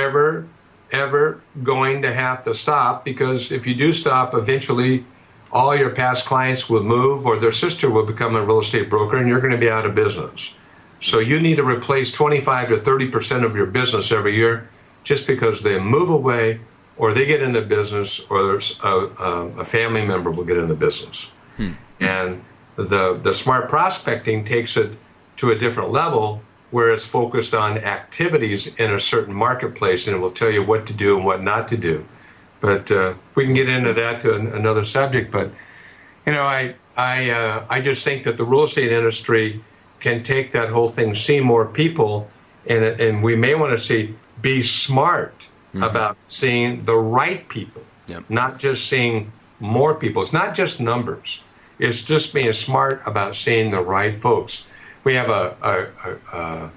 ever going to have to stop, because if you do stop, eventually all your past clients will move, or their sister will become a real estate broker, and you're going to be out of business. So you need to replace 25 to 30% of your business every year just because they move away, or they get in the business, or a family member will get in the business. And the smart prospecting takes it to a different level, where it's focused on activities in a certain marketplace, and it will tell you what to do and what not to do. But we can get into that to another subject. But I just think that the real estate industry can take that whole thing, see more people, and we may want to see, be smart about seeing the right people, not just seeing more people. It's not just numbers. It's just being smart about seeing the right folks. We have a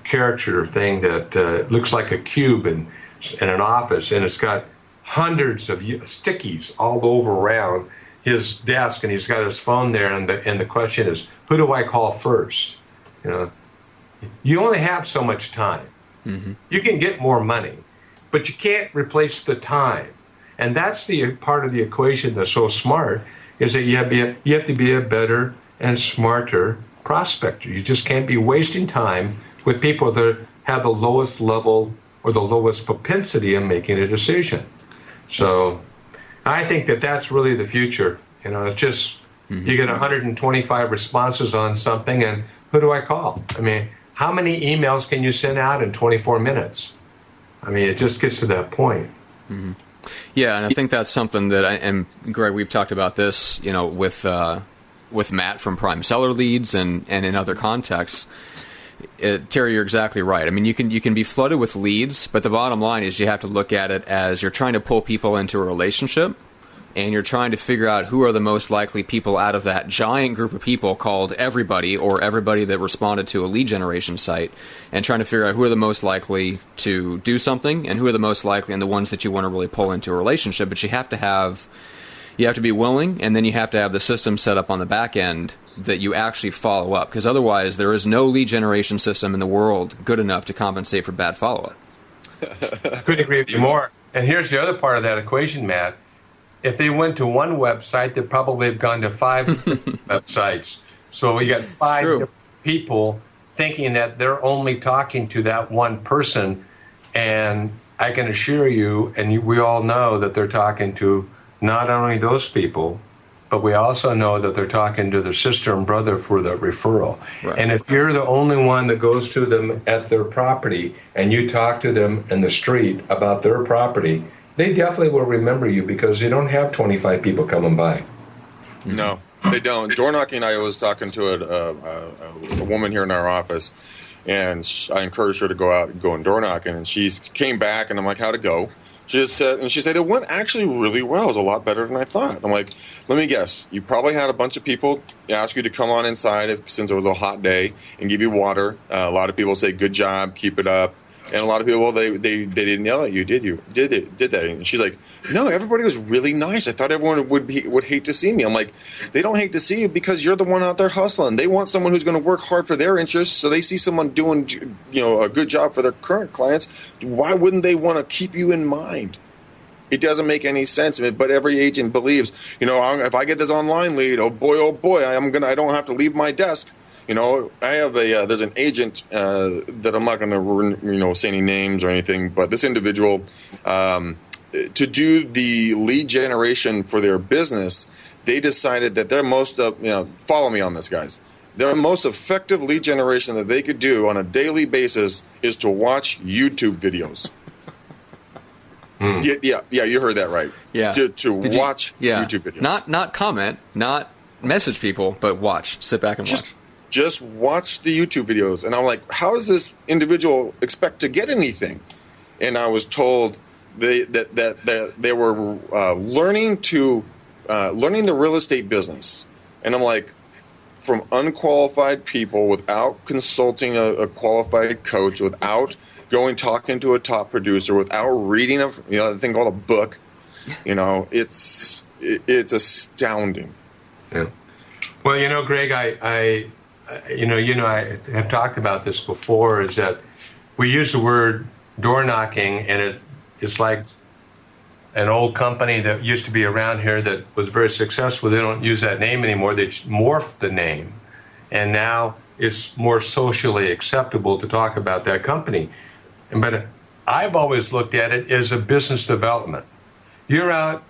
character thing that looks like a cube in an office, and it's got hundreds of stickies all over around his desk, and he's got his phone there, and the question is, who do I call first? You know, you only have so much time. You can get more money, but you can't replace the time. And that's the part of the equation that's so smart, is that you have to be a better and smarter prospector. You just can't be wasting time with people that have the lowest level or the lowest propensity in making a decision. So I think that that's really the future. You know, it's just, you get 125 responses on something, and who do I call? I mean, how many emails can you send out in 24 minutes? I mean, it just gets to that point. Yeah, and I think that's something that, and Greg, we've talked about this, you know, with Matt from Prime Seller Leads and in other contexts. Terry, you're exactly right. I mean, you can be flooded with leads, but the bottom line is you have to look at it as you're trying to pull people into a relationship, and you're trying to figure out who are the most likely people out of that giant group of people called everybody, or everybody that responded to a lead generation site, and trying to figure out who are the most likely to do something and who are the most likely and the ones that you want to really pull into a relationship. But you have to be willing, and then you have to have the system set up on the back end that you actually follow up, because otherwise there is no lead generation system in the world good enough to compensate for bad follow-up. Couldn't agree with you more. And here's the other part of that equation, Matt. If they went to one website, they'd probably have gone to 5 websites. So you got 5 different people thinking that they're only talking to that one person. And I can assure you, and we all know, that they're talking to not only those people, but we also know that they're talking to their sister and brother for the referral. Right. And if you're the only one that goes to them at their property and you talk to them in the street about their property, they definitely will remember you, because they don't have 25 people coming by. No, they don't. Door knocking, I was talking to a woman here in our office, and I encouraged her to go out and go and door knocking, and she came back, and I'm like, how'd it go? She said it went actually really well. It was a lot better than I thought. I'm like, let me guess. You probably had a bunch of people ask you to come on inside since it was a hot day and give you water. A lot of people say, good job, keep it up. And a lot of people, well, they didn't yell at you, did you? Did they? And she's like, no, everybody was really nice. I thought everyone would hate to see me. I'm like, they don't hate to see you because you're the one out there hustling. They want someone who's going to work hard for their interests. So they see someone doing, a good job for their current clients. Why wouldn't they want to keep you in mind? It doesn't make any sense. But every agent believes, if I get this online lead, oh boy, I don't have to leave my desk. I have there's an agent that I'm not going to, say any names or anything, but this individual, to do the lead generation for their business, they decided that their most, follow me on this, guys. Their most effective lead generation that they could do on a daily basis is to watch YouTube videos. Yeah, you heard that right. Yeah. To watch YouTube videos. Not comment, not message people, but watch. Sit back and watch. Just watch the YouTube videos. And I'm like, how does this individual expect to get anything? And I was told that they were learning the real estate business. And I'm like, from unqualified people, without consulting a qualified coach, without talking to a top producer, without reading a thing called a book, it's astounding. Yeah. Well, Greg, I have talked about this before, is that we use the word door knocking, and it's like an old company that used to be around here that was very successful. They don't use that name anymore. They morphed the name, and now it's more socially acceptable to talk about that company. But I've always looked at it as a business development. You're out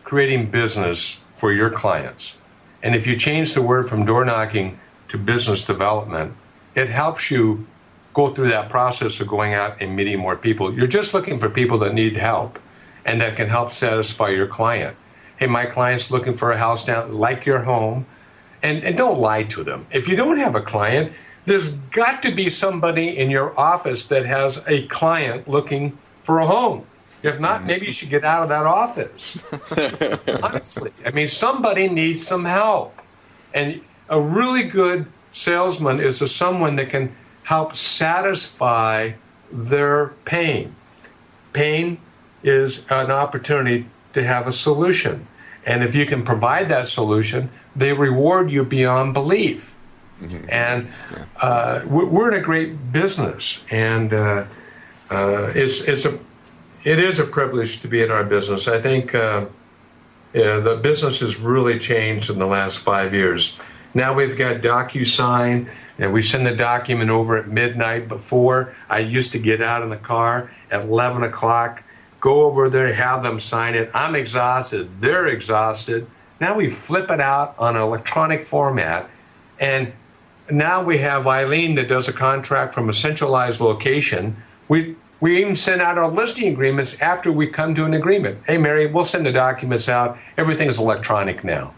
creating business for your clients, and if you change the word from door knocking to business development, it helps you go through that process of going out and meeting more people. You're just looking for people that need help and that can help satisfy your client. Hey, my client's looking for a house down like your home, and don't lie to them. If you don't have a client, there's got to be somebody in your office that has a client looking for a home. If not, maybe you should get out of that office. Honestly, I mean, somebody needs some help. And a really good salesman is someone that can help satisfy their pain. Pain is an opportunity to have a solution. And if you can provide that solution, they reward you beyond belief. Mm-hmm. And we're in a great business. And it is a privilege to be in our business. I think the business has really changed in the last 5 years. Now we've got DocuSign, and we send the document over at midnight. Before, I used to get out in the car at 11 o'clock, go over there, have them sign it. I'm exhausted. They're exhausted. Now we flip it out on an electronic format. And now we have Eileen that does a contract from a centralized location. We even send out our listing agreements after we come to an agreement. Hey, Mary, we'll send the documents out. Everything is electronic now.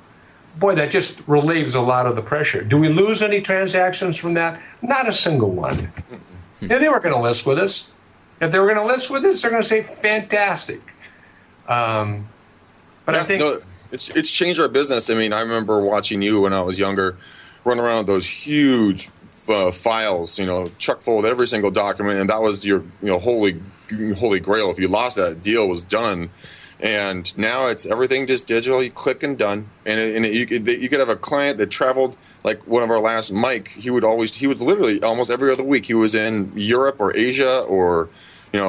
Boy, that just relieves a lot of the pressure. Do we lose any transactions from that? Not a single one. Yeah, they were going to list with us. If they were going to list with us, they're going to say, fantastic. But yeah, I think... No, it's changed our business. I mean, I remember watching you when I was younger, run around with those huge files, chock full of every single document, and that was your, holy grail. If you lost that, deal was done. And now it's everything just digital. You click and done. And you could have a client that traveled, like one of our last, Mike. He would literally almost every other week he was in Europe or Asia or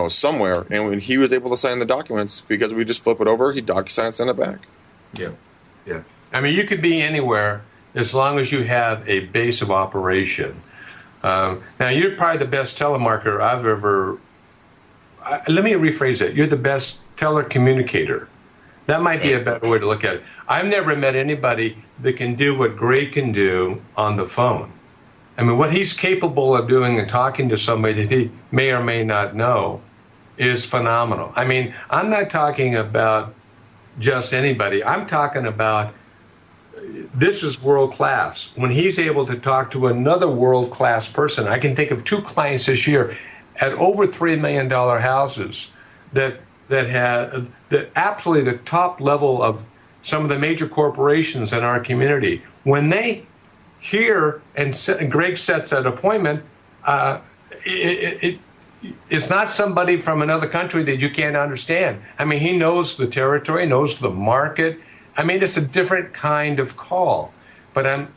somewhere, and when he was able to sign the documents because we just flip it over, he'd DocuSign and send it back. Yeah. I mean, you could be anywhere as long as you have a base of operation. Now, you're probably the best telemarketer I've ever... let me rephrase it. You're the best telecommunicator. That might be a better way to look at it. I've never met anybody that can do what Greg can do on the phone. I mean, what he's capable of doing and talking to somebody that he may or may not know is phenomenal. I mean, I'm not talking about just anybody. I'm talking about this is world class. When he's able to talk to another world class person, I can think of 2 clients this year at over $3 million houses that had absolutely the top level of some of the major corporations in our community. When they hear and Greg sets that appointment, it's not somebody from another country that you can't understand. I mean, he knows the territory, knows the market. I mean, it's a different kind of call. But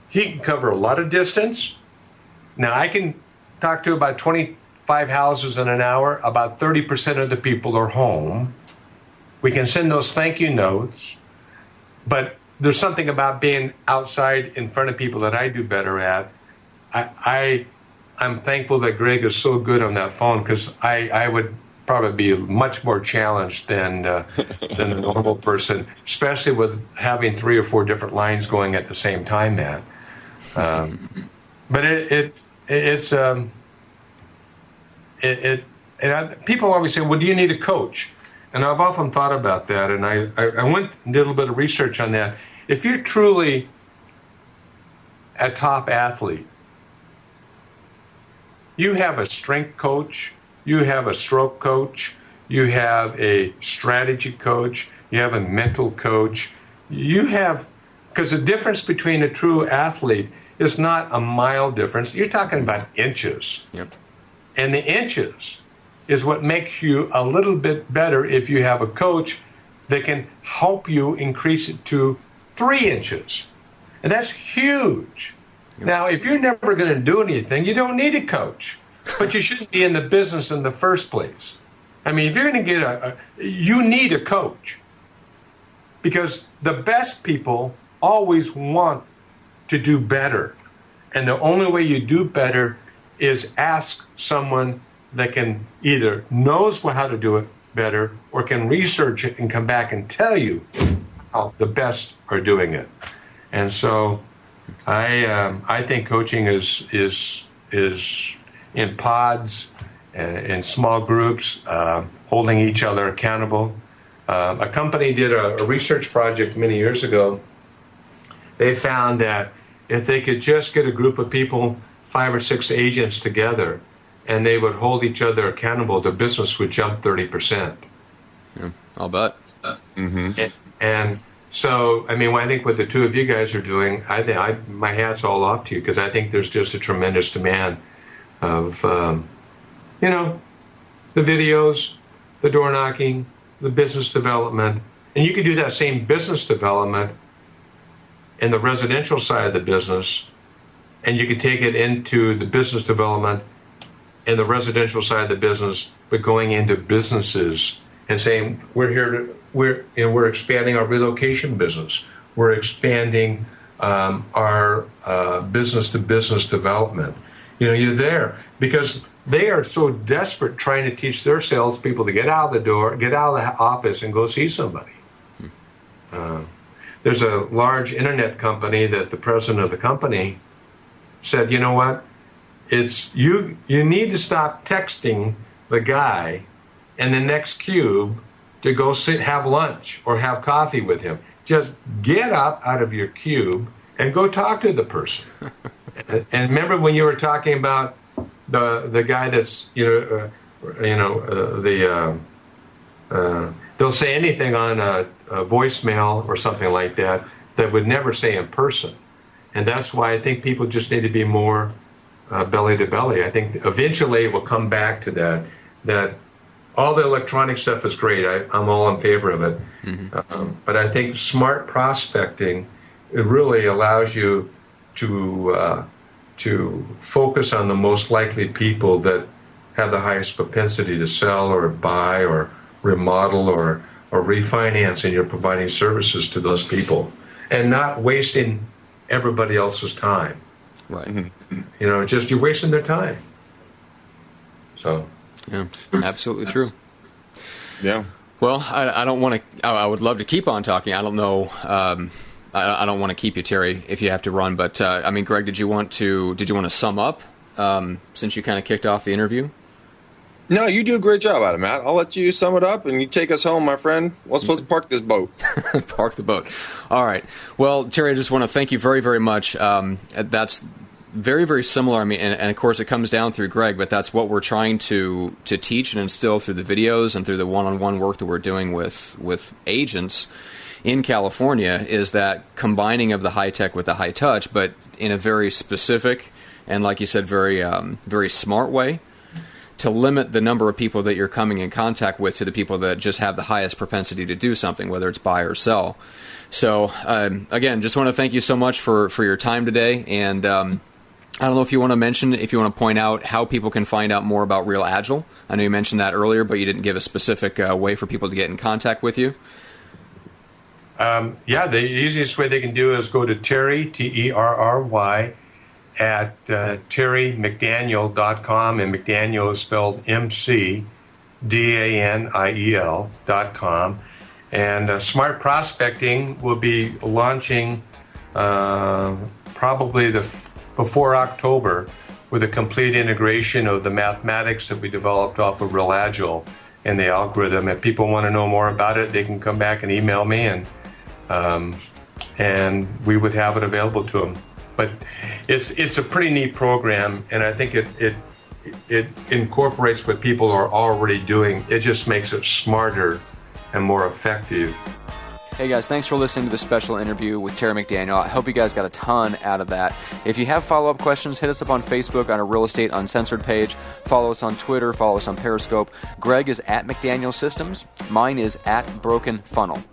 he can cover a lot of distance. Now, I can talk to about 25 houses in an hour. About 30% of the people are home. We can send those thank you notes. But there's something about being outside in front of people that I do better at. I'm thankful that Greg is so good on that phone, because I would probably be much more challenged than the normal person, especially with having 3 or 4 different lines going at the same time, Matt. But people always say, well, do you need a coach? And I've often thought about that, and I went and did a little bit of research on that. If you're truly a top athlete, you have a strength coach, you have a stroke coach, you have a strategy coach, you have a mental coach. Because the difference between a true athlete is not a mile difference. You're talking about inches. Yep. And the inches is what makes you a little bit better if you have a coach that can help you increase it to 3 inches. And that's huge. Yep. Now, if you're never going to do anything, you don't need a coach. But you shouldn't be in the business in the first place. I mean, if you're going to get you need a coach. Because the best people always want to do better. And the only way you do better is ask someone that can either knows how to do it better or can research it and come back and tell you how the best are doing it. And so I think coaching is in pods, in small groups, holding each other accountable. A company did a research project many years ago they found that if they could just get a group of people, 5 or 6 agents together, and they would hold each other accountable, the business would jump 30%. Yeah, I'll bet. And so, I mean, I think what the two of you guys are doing, my hat's all off to you, because I think there's just a tremendous demand of, the videos, the door knocking, the business development. And you could do that same business development in the residential side of the business, and you could take it into the business development in the residential side of the business, but going into businesses and saying, we're expanding our relocation business. We're expanding our business-to-business development. You're there because they are so desperate trying to teach their salespeople to get out of the door, get out of the office, and go see somebody. There's a large internet company that the president of the company said, you know what? It's you need to stop texting the guy in the next cube to go have lunch or have coffee with him. Just get up out of your cube and go talk to the person. And remember when you were talking about the guy that's they'll say anything on a voicemail or something like that would never say in person. And that's why I think people just need to be more belly to belly. I think eventually it will come back to that all the electronic stuff is great. I'm all in favor of it. But I think smart prospecting, it really allows you to focus on the most likely people that have the highest propensity to sell or buy or remodel or refinance, and you're providing services to those people and not wasting everybody else's time. Right. Just you're wasting their time. So. Yeah, absolutely true. Yeah. Well, I don't want to. I would love to keep on talking. I don't know. I don't want to keep you, Terry, if you have to run. But Greg, did you want to sum up since you kind of kicked off the interview? No, you do a great job at it, Matt. I'll let you sum it up and you take us home, my friend. Let's park this boat. Park the boat. All right. Well, Terry, I just want to thank you very, very much. That's very, very similar. I mean, and of course it comes down through Greg, but that's what we're trying to teach and instill through the videos and through the one-on-one work that we're doing with agents in California, is that combining of the high tech with the high touch, but in a very specific and, like you said, very, very smart way, to limit the number of people that you're coming in contact with to the people that just have the highest propensity to do something, whether it's buy or sell. So, again, just want to thank you so much for your time today. And I don't know if you want to point out how people can find out more about Real Agile. I know you mentioned that earlier, but you didn't give a specific way for people to get in contact with you. The easiest way they can do is go to Terry, Terry, at terrymcdaniel.com, and McDaniel is spelled McDaniel.com. And Smart Prospecting will be launching probably before October with a complete integration of the mathematics that we developed off of Real Agile and the algorithm. If people want to know more about it, they can come back and email me, and we would have it available to them. But it's a pretty neat program, and I think it incorporates what people are already doing. It just makes it smarter and more effective. Hey guys, thanks for listening to this special interview with Terry McDaniel. I hope you guys got a ton out of that. If you have follow-up questions, hit us up on Facebook on our Real Estate Uncensored page. Follow us on Twitter. Follow us on Periscope. Greg is at McDaniel Systems. Mine is at Broken Funnel.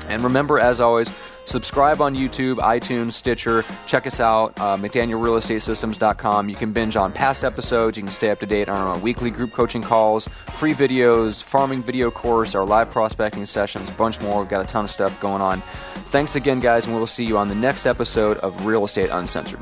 And remember, as always, subscribe on YouTube, iTunes, Stitcher. Check us out, McDanielRealEstateSystems.com. You can binge on past episodes. You can stay up to date on our weekly group coaching calls, free videos, farming video course, our live prospecting sessions, a bunch more. We've got a ton of stuff going on. Thanks again, guys, and we'll see you on the next episode of Real Estate Uncensored.